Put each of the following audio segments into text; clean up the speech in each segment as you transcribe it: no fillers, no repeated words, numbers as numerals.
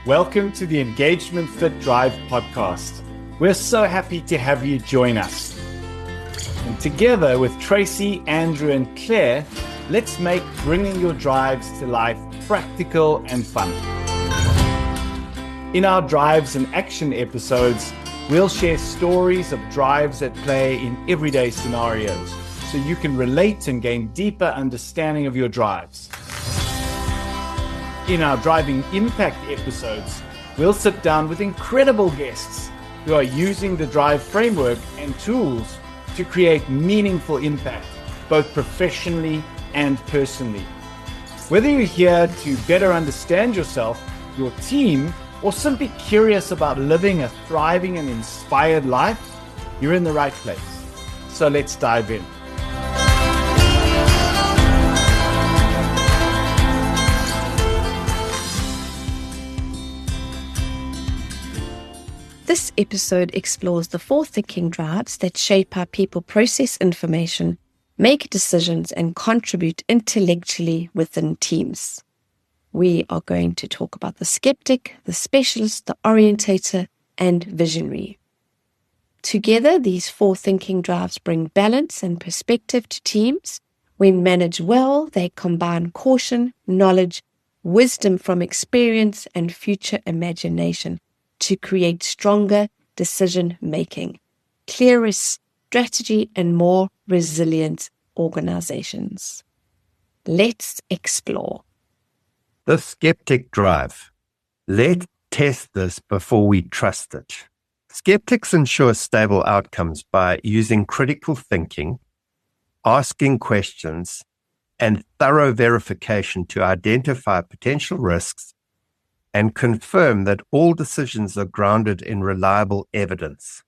Welcome to the Engagement Fit Drive podcast. We're so happy to have you join us. And together with Tracy, Andrew, and Claire, let's make bringing your drives to life practical and fun. In our Drives and Action episodes, we'll share stories of drives at play in everyday scenarios so you can relate and gain deeper understanding of your drives. In our Driving Impact episodes, we'll sit down with incredible guests who are using the Drive framework and tools to create meaningful impact, both professionally and personally. Whether you're here to better understand yourself, your team, or simply curious about living a thriving and inspired life, you're in the right place. So let's dive in. This episode explores the 4 thinking drives that shape how people process information, make decisions, and contribute intellectually within teams. We are going to talk about the skeptic, the specialist, the orientator, and visionary. Together, these 4 thinking drives bring balance and perspective to teams. When managed well, they combine caution, knowledge, wisdom from experience, and future imagination to create stronger decision-making, clearer strategy, and more resilient organizations. Let's explore. The skeptic drive. Let's test this before we trust it. Skeptics ensure stable outcomes by using critical thinking, asking questions, and thorough verification to identify potential risks and confirm that all decisions are grounded in reliable evidence.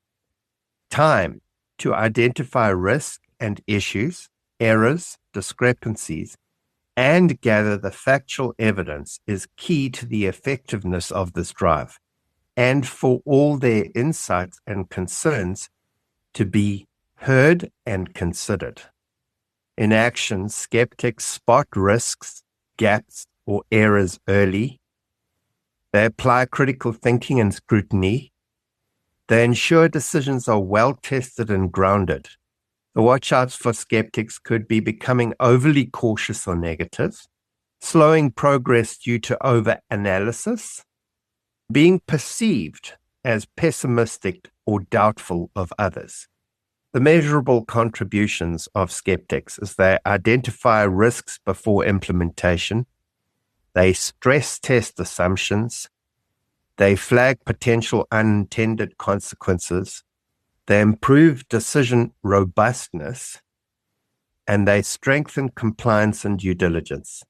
Time to identify risk and issues, errors, discrepancies, and gather the factual evidence is key to the effectiveness of this drive, and for all their insights and concerns to be heard and considered. In action, skeptics spot risks, gaps, or errors early. They apply critical thinking and scrutiny. They ensure decisions are well tested and grounded. The watch-outs for skeptics could be becoming overly cautious or negative, slowing progress due to over-analysis, being perceived as pessimistic or doubtful of others. The measurable contributions of skeptics is they identify risks before implementation. They stress test assumptions. They flag potential unintended consequences. They improve decision robustness. And they strengthen compliance and due diligence.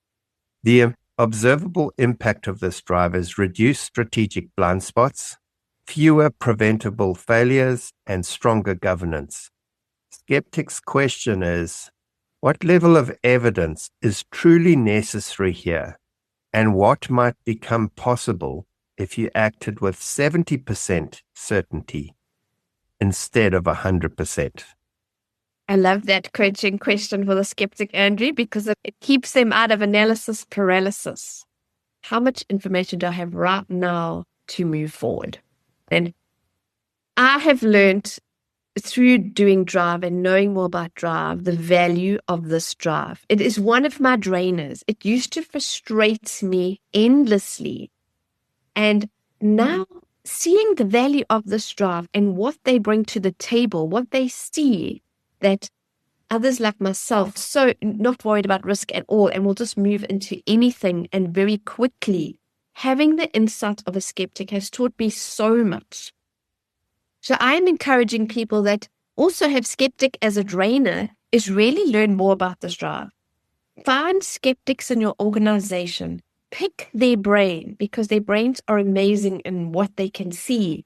The observable impact of this drive is reduced strategic blind spots, fewer preventable failures, and stronger governance. Skeptics' question is, what level of evidence is truly necessary here? And what might become possible if you acted with 70% certainty instead of 100%? I love that coaching question for the skeptic, Andrew, because it keeps them out of analysis paralysis. How much information do I have right now to move forward? And I have learned through doing drive and knowing more about drive, the value of this drive. It is one of my drainers. It used to frustrate me endlessly. And now seeing the value of this drive and what they bring to the table, what they see that others like myself, so not worried about risk at all and will just move into anything and very quickly. Having the insight of a skeptic has taught me so much. So I am encouraging people that also have skeptic as a drainer is really learn more about this drive. Find skeptics in your organization. Pick their brain because their brains are amazing in what they can see.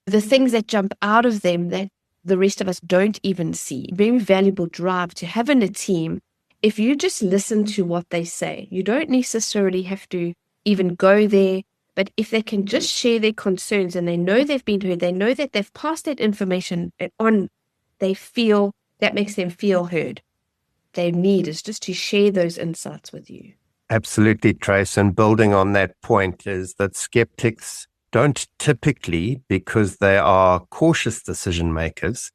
The things that jump out of them that the rest of us don't even see. Very valuable drive to have in a team if you just listen to what they say. You don't necessarily have to even go there. But if they can just share their concerns and they know they've been heard, they know that they've passed that information on, they feel that makes them feel heard. They need is just to share those insights with you. Absolutely, Trace. And building on that point is that skeptics don't typically, because they are cautious decision makers,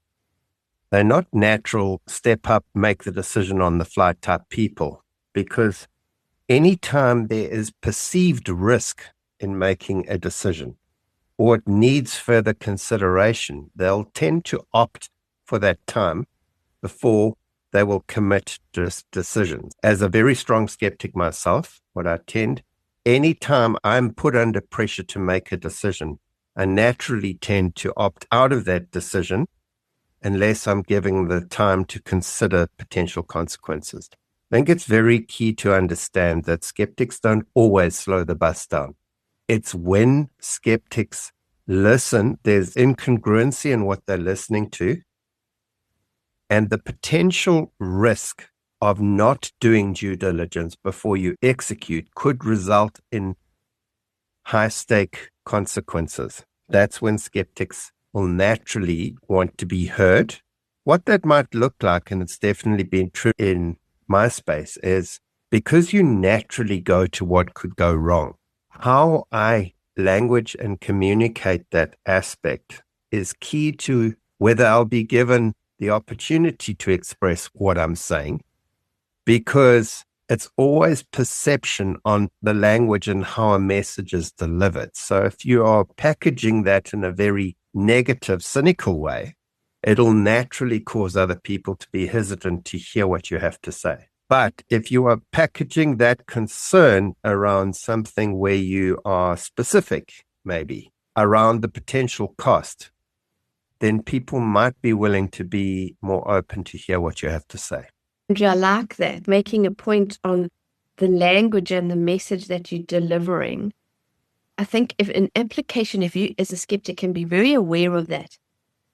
they're not natural step up, make the decision on the fly type people, because anytime there is perceived risk in making a decision or it needs further consideration, they'll tend to opt for that time before they will commit to decisions. As a very strong skeptic myself, what I tend, anytime I'm put under pressure to make a decision, I naturally tend to opt out of that decision unless I'm giving the time to consider potential consequences. I think it's very key to understand that skeptics don't always slow the bus down. It's when skeptics listen, there's incongruency in what they're listening to, and the potential risk of not doing due diligence before you execute could result in high-stake consequences. That's when skeptics will naturally want to be heard. What that might look like, and it's definitely been true in my space, is because you naturally go to what could go wrong, how I language and communicate that aspect is key to whether I'll be given the opportunity to express what I'm saying, because it's always perception on the language and how a message is delivered. So if you are packaging that in a very negative, cynical way, it'll naturally cause other people to be hesitant to hear what you have to say. But if you are packaging that concern around something where you are specific, maybe around the potential cost, then people might be willing to be more open to hear what you have to say. I like that, making a point on the language and the message that you're delivering. I think if an implication, if you as a skeptic can be very aware of that,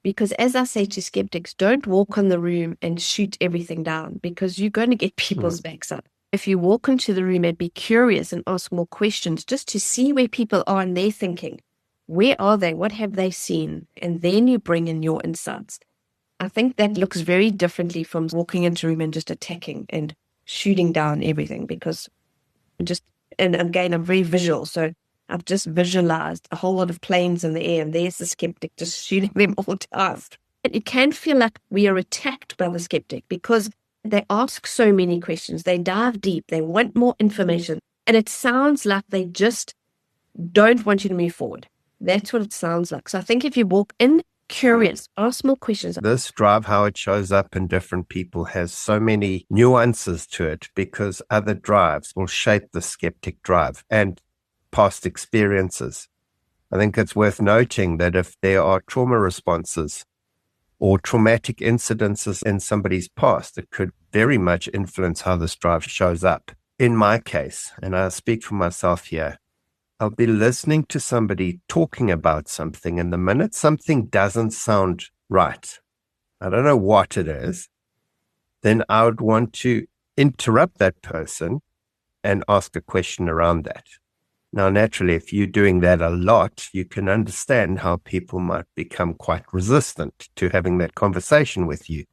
because as I say to skeptics, don't walk in the room and shoot everything down, because you're going to get people's backs up. If you walk into the room and be curious and ask more questions just to see where people are in their thinking, where are they, what have they seen, and then you bring in your insights. I think that looks very differently from walking into a room and just attacking and shooting down everything, because and again, I'm very visual, so I've just visualized a whole lot of planes in the air, and there's the skeptic just shooting them all down. And it can feel like we are attacked by the skeptic because they ask so many questions, they dive deep, they want more information, and it sounds like they just don't want you to move forward. That's what it sounds like. So I think if you walk in curious, ask more questions. This drive, how it shows up in different people, has so many nuances to it because other drives will shape the skeptic drive and past experiences. I think it's worth noting that if there are trauma responses or traumatic incidences in somebody's past, it could very much influence how this drive shows up. In my case, and I speak for myself here, I'll be listening to somebody talking about something, and the minute something doesn't sound right, I don't know what it is, then I would want to interrupt that person and ask a question around that. Now, naturally, if you're doing that a lot, you can understand how people might become quite resistant to having that conversation with you.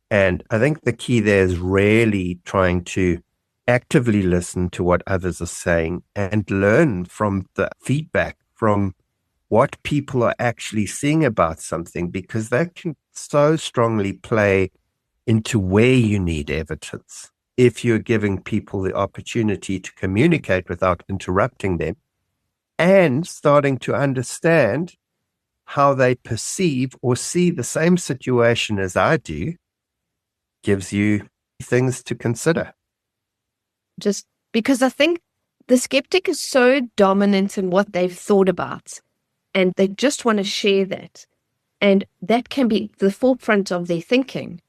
And I think the key there is really trying to actively listen to what others are saying and learn from the feedback, from what people are actually seeing about something, because that can so strongly play into where you need evidence. If you're giving people the opportunity to communicate without interrupting them and starting to understand how they perceive or see the same situation as I do, gives you things to consider. Just because I think the skeptic is so dominant in what they've thought about, and they just want to share that. And that can be the forefront of their thinking.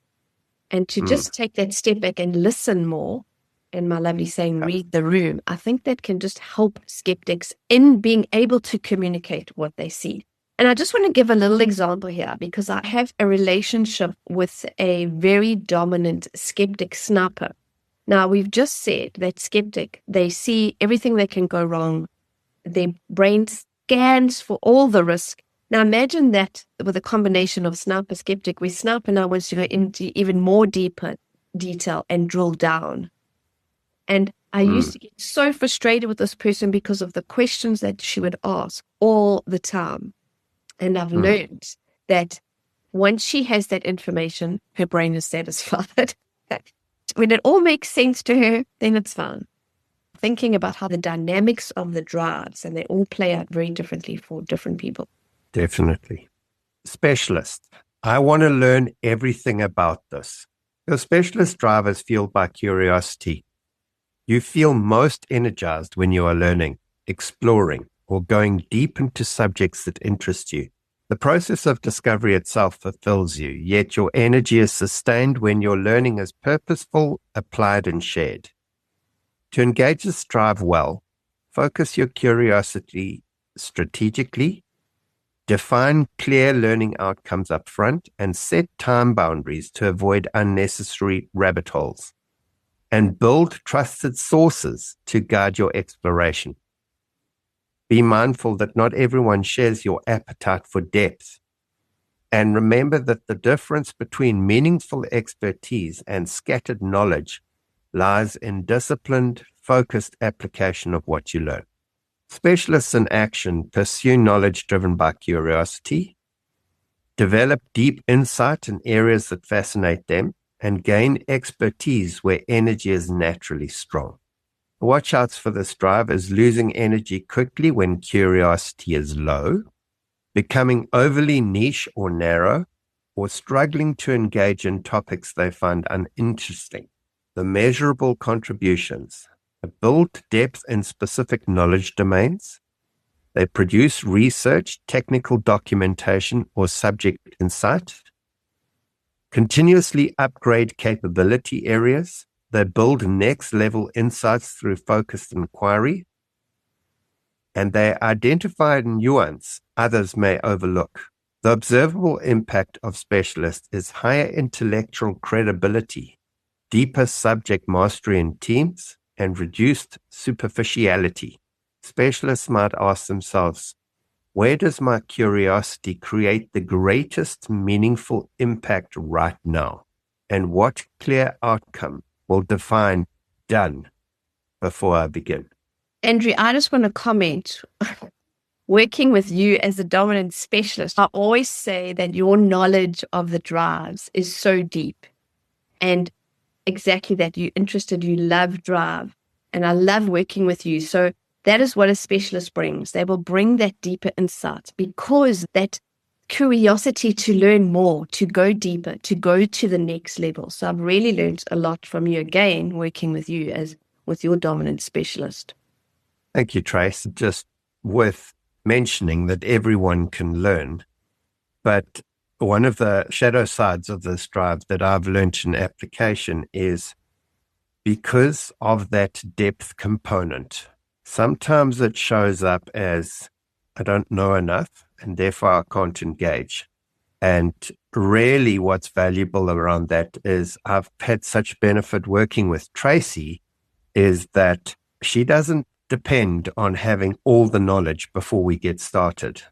And to just take that step back and listen more, and my lovely saying, read the room, I think that can just help skeptics in being able to communicate what they see. And I just want to give a little example here, because I have a relationship with a very dominant skeptic sniper. Now, we've just said that skeptic, they see everything that can go wrong. Their brain scans for all the risk. Now, imagine that with a combination of sniper skeptic, where sniper now wants to go into even more deeper detail and drill down. And I used to get so frustrated with this person because of the questions that she would ask all the time. And I've learned that once she has that information, her brain is satisfied. When it all makes sense to her, then it's fine. Thinking about how the dynamics of the drives, and they all play out very differently for different people. Definitely. Specialist. I want to learn everything about this. Your specialist drive is fueled by curiosity. You feel most energized when you are learning, exploring, or going deep into subjects that interest you. The process of discovery itself fulfills you, yet your energy is sustained when your learning is purposeful, applied, and shared. To engage this drive well, focus your curiosity strategically, define clear learning outcomes up front, and set time boundaries to avoid unnecessary rabbit holes, and build trusted sources to guide your exploration. Be mindful that not everyone shares your appetite for depth. And remember that the difference between meaningful expertise and scattered knowledge lies in disciplined, focused application of what you learn. Specialists in action pursue knowledge driven by curiosity, develop deep insight in areas that fascinate them, and gain expertise where energy is naturally strong. Watch outs for this drive is losing energy quickly when curiosity is low, becoming overly niche or narrow, or struggling to engage in topics they find uninteresting. The measurable contributions build depth in specific knowledge domains. They produce research, technical documentation, or subject insight. Continuously upgrade capability areas. They build next-level insights through focused inquiry, and they identify nuance others may overlook. The observable impact of specialists is higher intellectual credibility, deeper subject mastery in teams, and reduced superficiality. Specialists might ask themselves, where does my curiosity create the greatest meaningful impact right now? And what clear outcome will define done before I begin? Andrew, I just want to comment. Working with you as a dominant specialist, I always say that your knowledge of the drives is so deep. And exactly that, you're interested, you love drive. And I love working with you. So that is what a specialist brings. They will bring that deeper insight because that curiosity to learn more, to go deeper, to go to the next level. So I've really learned a lot from you again, working with you as with your dominant specialist. Thank you, Trace. Just worth mentioning that everyone can learn, but one of the shadow sides of this drive that I've learned in application is because of that depth component. Sometimes it shows up as I don't know enough and therefore I can't engage. And really what's valuable around that is I've had such benefit working with Tracy is that she doesn't depend on having all the knowledge before we get started.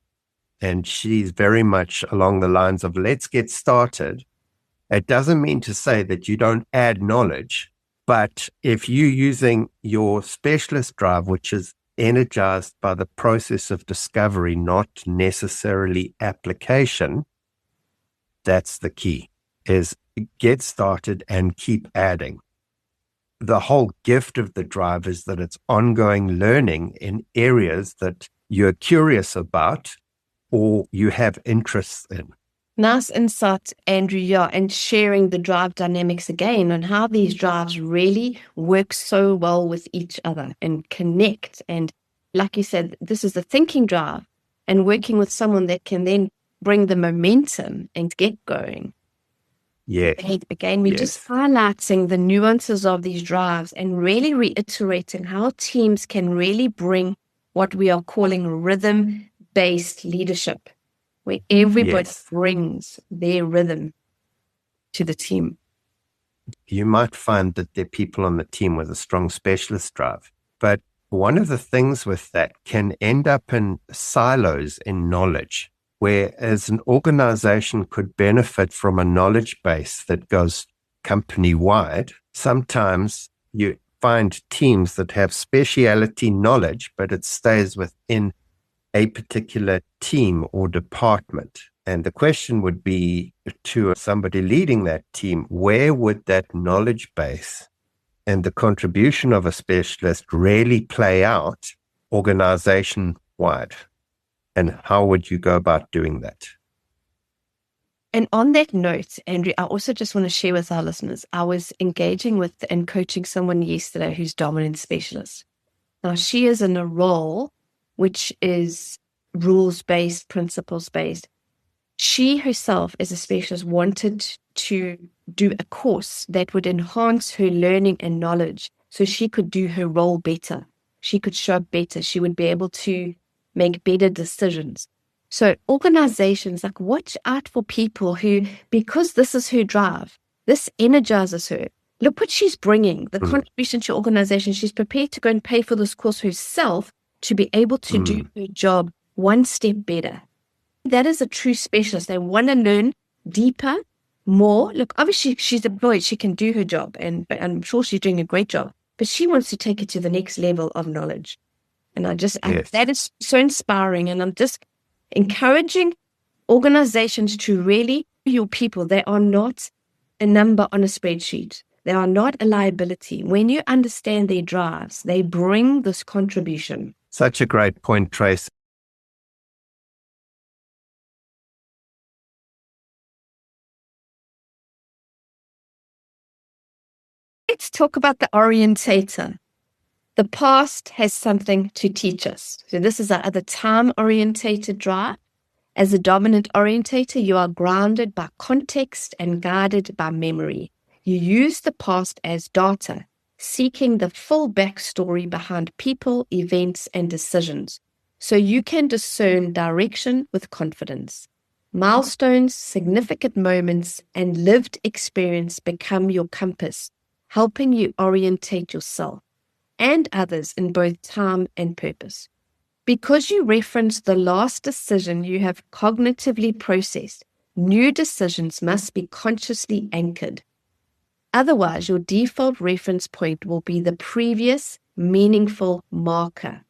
And she's very much along the lines of let's get started. It doesn't mean to say that you don't add knowledge, but if you're using your specialist drive, which is energized by the process of discovery, not necessarily application, that's the key, is get started and keep adding. The whole gift of the drive is that it's ongoing learning in areas that you're curious about or you have interests in. Nice insight, Andrew. Yeah, and sharing the drive dynamics again and how these drives really work so well with each other and connect. And like you said, this is the thinking drive and working with someone that can then bring the momentum and get going. Yeah. Again, we're just highlighting the nuances of these drives and really reiterating how teams can really bring what we are calling rhythm-based leadership, where everybody brings their rhythm to the team. You might find that there are people on the team with a strong specialist drive, but one of the things with that can end up in silos in knowledge, whereas an organization could benefit from a knowledge base that goes company-wide. Sometimes you find teams that have speciality knowledge, but it stays within a particular team or department. And the question would be to somebody leading that team, where would that knowledge base and the contribution of a specialist really play out organization-wide? And how would you go about doing that? And on that note, Andrew, I also just want to share with our listeners, I was engaging with and coaching someone yesterday who's dominant specialist. Now, she is in a role which is rules-based, principles-based. She herself, as a specialist, wanted to do a course that would enhance her learning and knowledge so she could do her role better. She could show up better. She would be able to make better decisions. So organizations, like, watch out for people who, because this is her drive, this energizes her. Look what she's bringing, the contribution to your organization. She's prepared to go and pay for this course herself to be able to do her job one step better. That is a true specialist. They want to learn deeper, more. Look, obviously she's employed. She can do her job, and I'm sure she's doing a great job. But she wants to take it to the next level of knowledge. And that is so inspiring. And I'm just encouraging organizations to really, your people, they are not a number on a spreadsheet. They are not a liability. When you understand their drives, they bring this contribution. Such a great point, Trace. Let's talk about the orientator. The past has something to teach us. So this is our other time-orientated drive. As a dominant orientator, you are grounded by context and guided by memory. You use the past as data, seeking the full backstory behind people, events, and decisions, so you can discern direction with confidence. Milestones, significant moments, and lived experience become your compass, helping you orientate yourself and others in both time and purpose. Because you reference the last decision you have cognitively processed, new decisions must be consciously anchored. Otherwise, your default reference point will be the previous meaningful marker.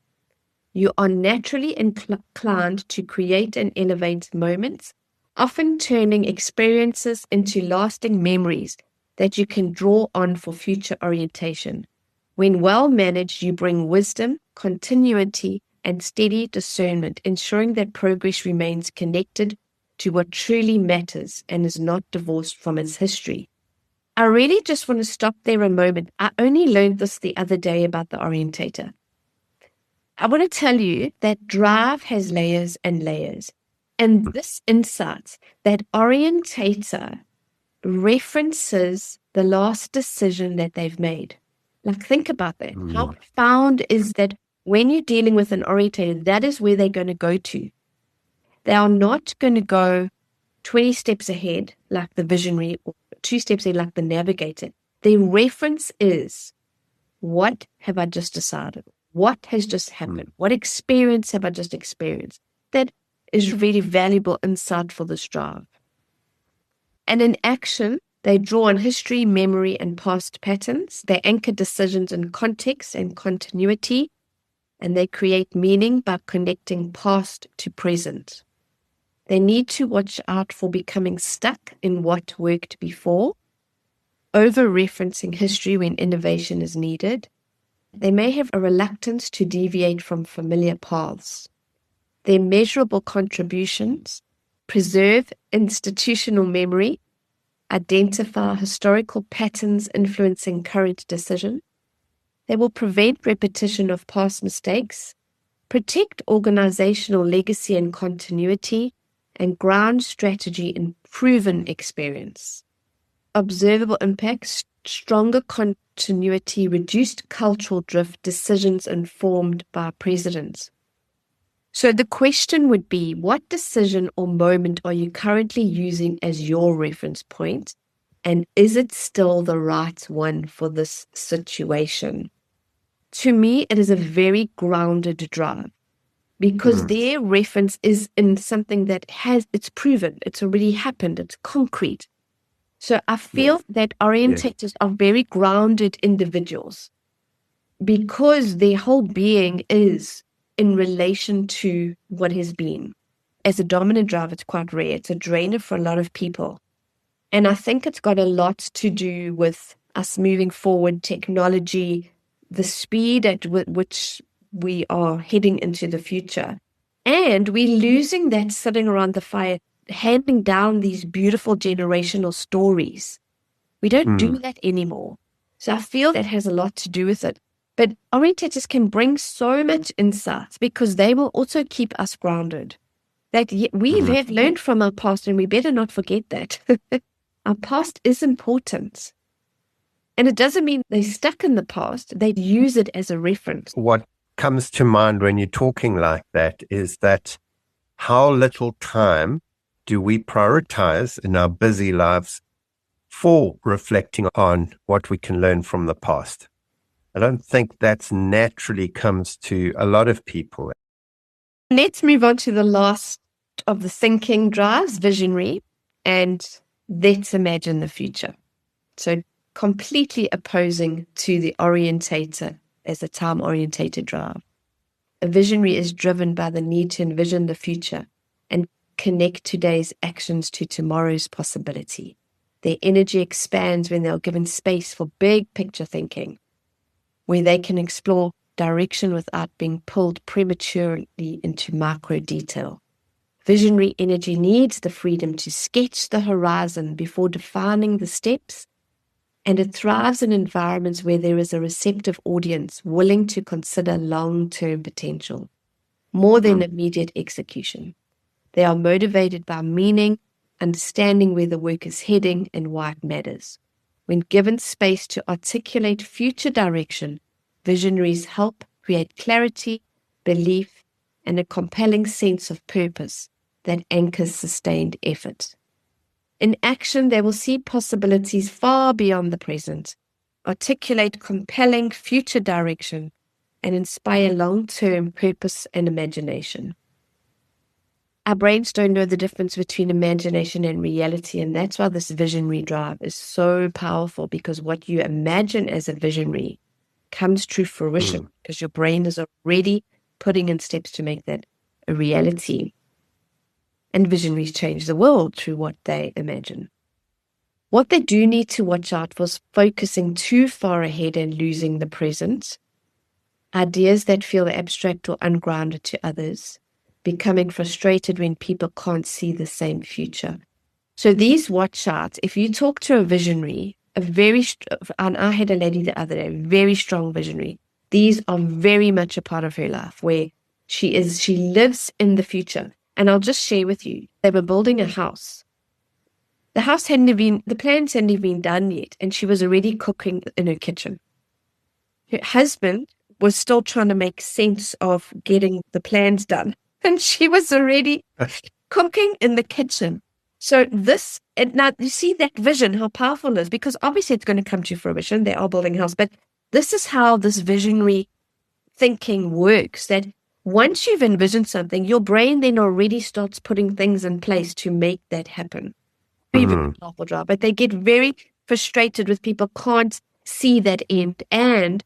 You are naturally inclined to create and elevate moments, often turning experiences into lasting memories that you can draw on for future orientation. When well managed, you bring wisdom, continuity, and steady discernment, ensuring that progress remains connected to what truly matters and is not divorced from its history. I really just want to stop there a moment. I only learned this the other day about the orientator. I want to tell you that drive has layers and layers. And this insight, that orientator references the last decision that they've made. Like, think about that. How profound is that? When you're dealing with an orientator, that is where they're going to go to. They are not going to go 20 steps ahead like the visionary or 2 steps ahead like the navigator. Their reference is, what have I just decided? What has just happened? What experience have I just experienced? That is really valuable insight for this drive. And in action, they draw on history, memory, and past patterns. They anchor decisions in context and continuity, and they create meaning by connecting past to present. They need to watch out for becoming stuck in what worked before, over-referencing history when innovation is needed. They may have a reluctance to deviate from familiar paths. Their measurable contributions preserve institutional memory, identify historical patterns influencing current decision. They will prevent repetition of past mistakes, protect organizational legacy and continuity, and ground strategy in proven experience. Observable impacts, stronger continuity, reduced cultural drift, decisions informed by precedents. So the question would be, what decision or moment are you currently using as your reference point? And is it still the right one for this situation? To me, it is a very grounded drive because their reference is in something that it's proven, it's already happened, it's concrete. So I feel that orientators are very grounded individuals. because their whole being is in relation to what has been. As a dominant drive, it's quite rare. It's a drainer for a lot of people. And I think it's got a lot to do with us moving forward, technology, the speed at which we are heading into the future. And we're losing that sitting around the fire, handing down these beautiful generational stories. We don't do that anymore. So I feel that has a lot to do with it. But orientators can bring so much insight because they will also keep us grounded. That we have learned from our past, and we better not forget that. Our past is important. And it doesn't mean they're stuck in the past. They use it as a reference. What comes to mind when you're talking like that is that how little time do we prioritize in our busy lives for reflecting on what we can learn from the past? I don't think that's naturally comes to a lot of people. Let's move on to the last of the thinking drives, visionary, and let's imagine the future. So completely opposing to the orientator as a time-orientated drive. A visionary is driven by the need to envision the future and connect today's actions to tomorrow's possibility. Their energy expands when they are given space for big picture thinking, where they can explore direction without being pulled prematurely into micro detail. Visionary energy needs the freedom to sketch the horizon before defining the steps, and it thrives in environments where there is a receptive audience willing to consider long-term potential, more than immediate execution. They are motivated by meaning, understanding where the work is heading and why it matters. When given space to articulate future direction, visionaries help create clarity, belief, and a compelling sense of purpose that anchors sustained effort. In action, they will see possibilities far beyond the present, articulate compelling future direction, and inspire long-term purpose and imagination. Our brains don't know the difference between imagination and reality, and that's why this visionary drive is so powerful, because what you imagine as a visionary comes to fruition because your brain is already putting in steps to make that a reality. And visionaries change the world through what they imagine. What they do need to watch out for is focusing too far ahead and losing the present. Ideas that feel abstract or ungrounded to others. Becoming frustrated when people can't see the same future. So these watch out. If you talk to a visionary, and I had a lady the other day, very strong visionary. These are very much a part of her life where she lives in the future. And I'll just share with you, they were building a house. The plans hadn't even been done yet, and she was already cooking in her kitchen. Her husband was still trying to make sense of getting the plans done, and she was already cooking in the kitchen. So now you see that vision, how powerful it is, because obviously it's going to come to fruition. They are building a house, but this is how this visionary thinking works, that once you've envisioned something, your brain then already starts putting things in place to make that happen. Even powerful drive, but they get very frustrated with people can't see that end, and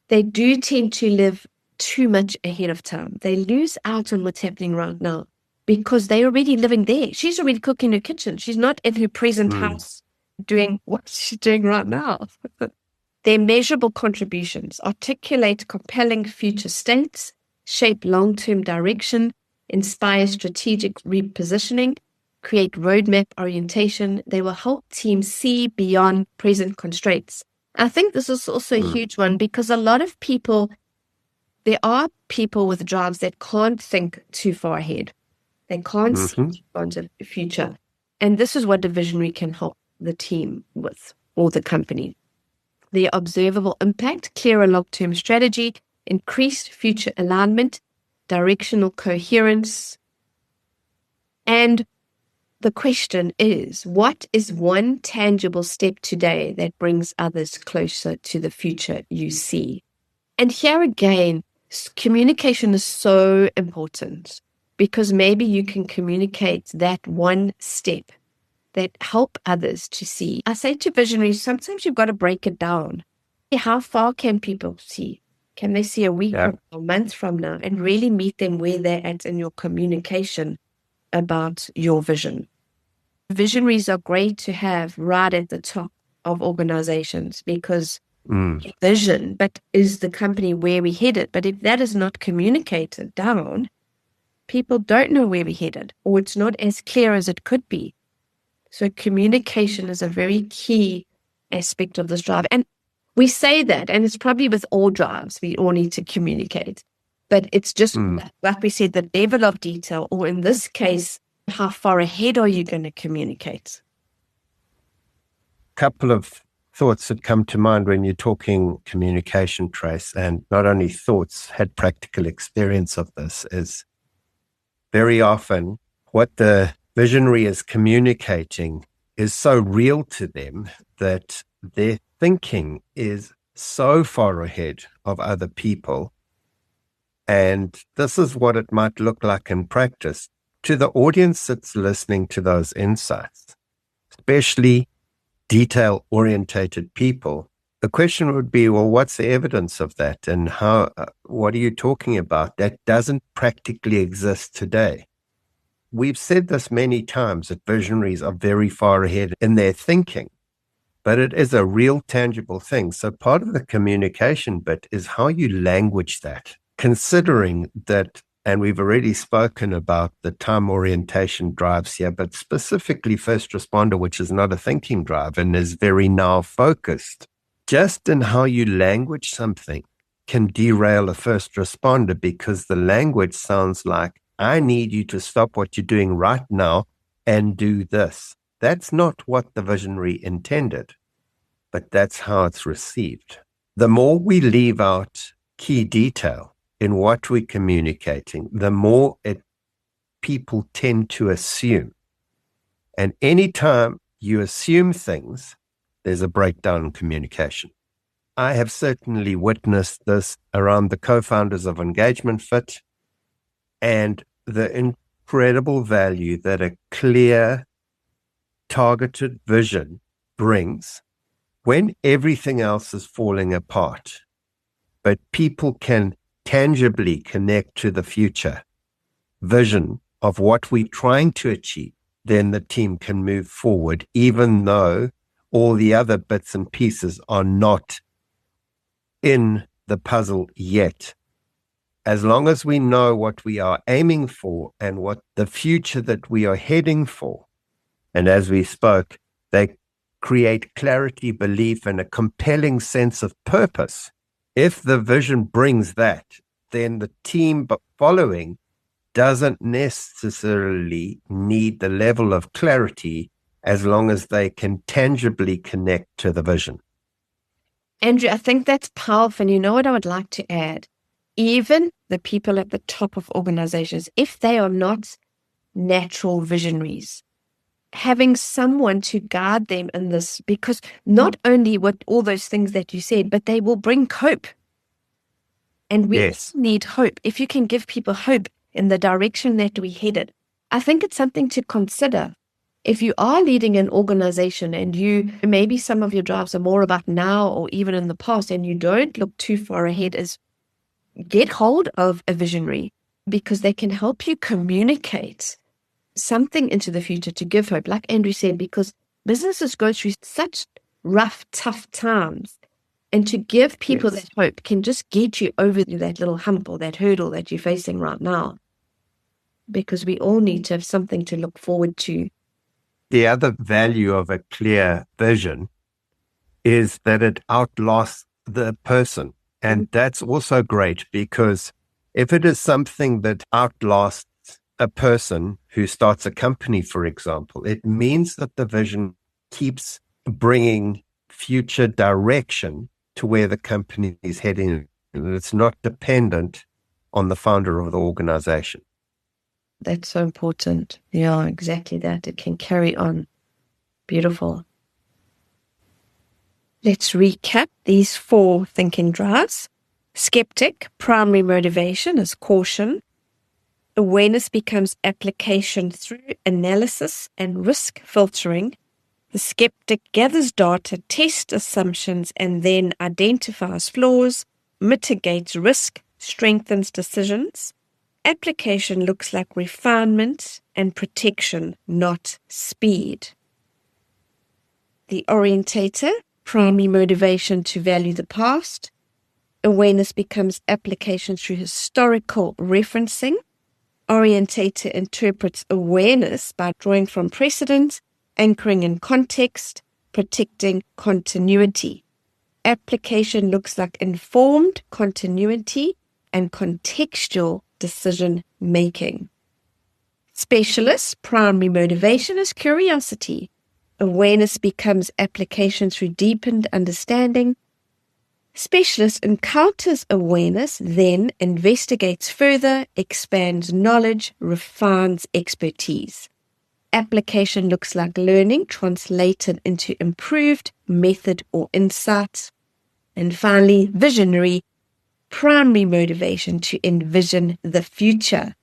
they do tend to live too much ahead of time. They lose out on what's happening right now because they're already living there. She's already cooking in her kitchen. She's not in her present house doing what she's doing right now. Their measurable contributions articulate compelling future states, shape long-term direction, inspire strategic repositioning, create roadmap orientation. They will help teams see beyond present constraints. I think this is also a huge one because a lot of people, there are people with drives that can't think too far ahead. They can't see onto the future. And this is what a visionary can help the team with, or the company. The observable impact, clearer long-term strategy, increased future alignment, directional coherence. And the question is, what is one tangible step today that brings others closer to the future you see? And here again, communication is so important because maybe you can communicate that one step that help others to see. I say to visionaries, sometimes you've got to break it down. How far can people see? Can they see a week or a month from now, and really meet them where they're at in your communication about your vision? Visionaries are great to have right at the top of organizations because vision, but is the company where we headed? But if that is not communicated down, people don't know where we're headed, or it's not as clear as it could be. So communication is a very key aspect of this drive. And we say that, and it's probably with all drives, we all need to communicate. But it's just, like we said, the level of detail, or in this case, how far ahead are you going to communicate? Couple of thoughts that come to mind when you're talking communication, Trace, and not only thoughts, had practical experience of this, is very often what the visionary is communicating is so real to them that their thinking is so far ahead of other people. And this is what it might look like in practice to the audience that's listening to those insights, especially detail-orientated people. The question would be, well, what's the evidence of that? And what are you talking about? That doesn't practically exist today. We've said this many times, that visionaries are very far ahead in their thinking, but it is a real tangible thing. So part of the communication bit is how you language that, considering that, and we've already spoken about the time orientation drives here, but specifically first responder, which is not a thinking drive and is very now focused. Just in how you language something can derail a first responder, because the language sounds like, I need you to stop what you're doing right now and do this. That's not what the visionary intended, but that's how it's received. The more we leave out key detail in what we're communicating, the more people tend to assume. And anytime you assume things, there's a breakdown in communication. I have certainly witnessed this around the co-founders of Engagement Fit, and the incredible value that a clear, targeted vision brings when everything else is falling apart, but people can tangibly connect to the future vision of what we're trying to achieve, then the team can move forward, even though all the other bits and pieces are not in the puzzle yet. As long as we know what we are aiming for and what the future that we are heading for, and as we spoke, they create clarity, belief, and a compelling sense of purpose. If the vision brings that, then the team following doesn't necessarily need the level of clarity, as long as they can tangibly connect to the vision. Andrew, I think that's powerful. And you know what I would like to add? Even the people at the top of organizations, if they are not natural visionaries, having someone to guide them in this, because not only what all those things that you said, but they will bring hope. And we need hope. If you can give people hope in the direction that we headed, I think it's something to consider. If you are leading an organization and maybe some of your drives are more about now or even in the past, and you don't look too far ahead, is get hold of a visionary, because they can help you communicate something into the future to give hope. Like Andrew said, because businesses go through such rough, tough times, and to give people that hope can just get you over that little hump or that hurdle that you're facing right now, because we all need to have something to look forward to. The other value of a clear vision is that it outlasts the person. And that's also great, because if it is something that outlasts a person who starts a company, for example, it means that the vision keeps bringing future direction to where the company is heading. It's not dependent on the founder of the organization. That's so important. Yeah, exactly that. It can carry on. Beautiful. Let's recap these 4 thinking drives. Skeptic, primary motivation is caution. Awareness becomes application through analysis and risk filtering. The skeptic gathers data, tests assumptions, and then identifies flaws, mitigates risk, strengthens decisions. Application looks like refinement and protection, not speed. The orientator, primary motivation to value the past. Awareness becomes application through historical referencing. Orientator interprets awareness by drawing from precedent, anchoring in context, protecting continuity. Application looks like informed continuity and contextual decision making. Specialist, primary motivation is curiosity. Awareness becomes application through deepened understanding. Specialist encounters awareness, then investigates further, expands knowledge, refines expertise. Application looks like learning translated into improved method or insight. And finally, visionary, primary motivation to envision the future.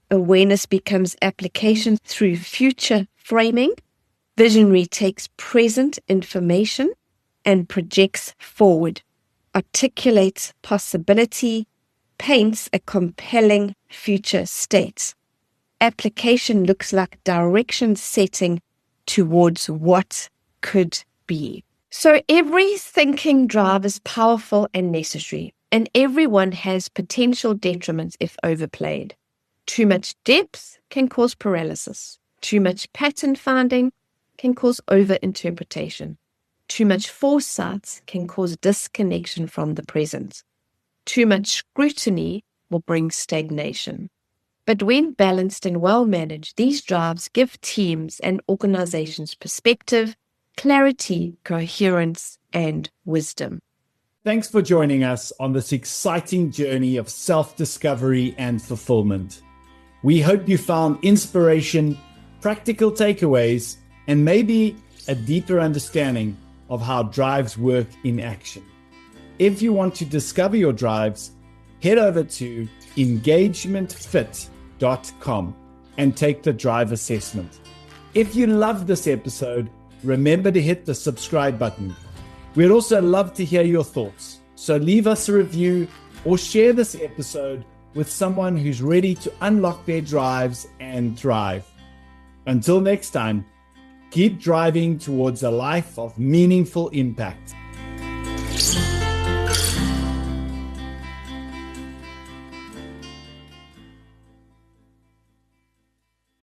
Awareness becomes application through future framing. Visionary takes present information and projects forward, articulates possibility, paints a compelling future state. Application looks like direction setting towards what could be. So every thinking drive is powerful and necessary, and everyone has potential detriments if overplayed. Too much depth can cause paralysis. Too much pattern finding can cause overinterpretation. Too much foresight can cause disconnection from the present. Too much scrutiny will bring stagnation. But when balanced and well managed, these drives give teams and organizations perspective, clarity, coherence, and wisdom. Thanks for joining us on this exciting journey of self-discovery and fulfillment. We hope you found inspiration, practical takeaways, and maybe a deeper understanding of how drives work in action. If you want to discover your drives, head over to engagementfit.com and take the drive assessment. If you loved this episode, remember to hit the subscribe button. We'd also love to hear your thoughts, so leave us a review or share this episode with someone who's ready to unlock their drives and thrive. Until next time, keep driving towards a life of meaningful impact.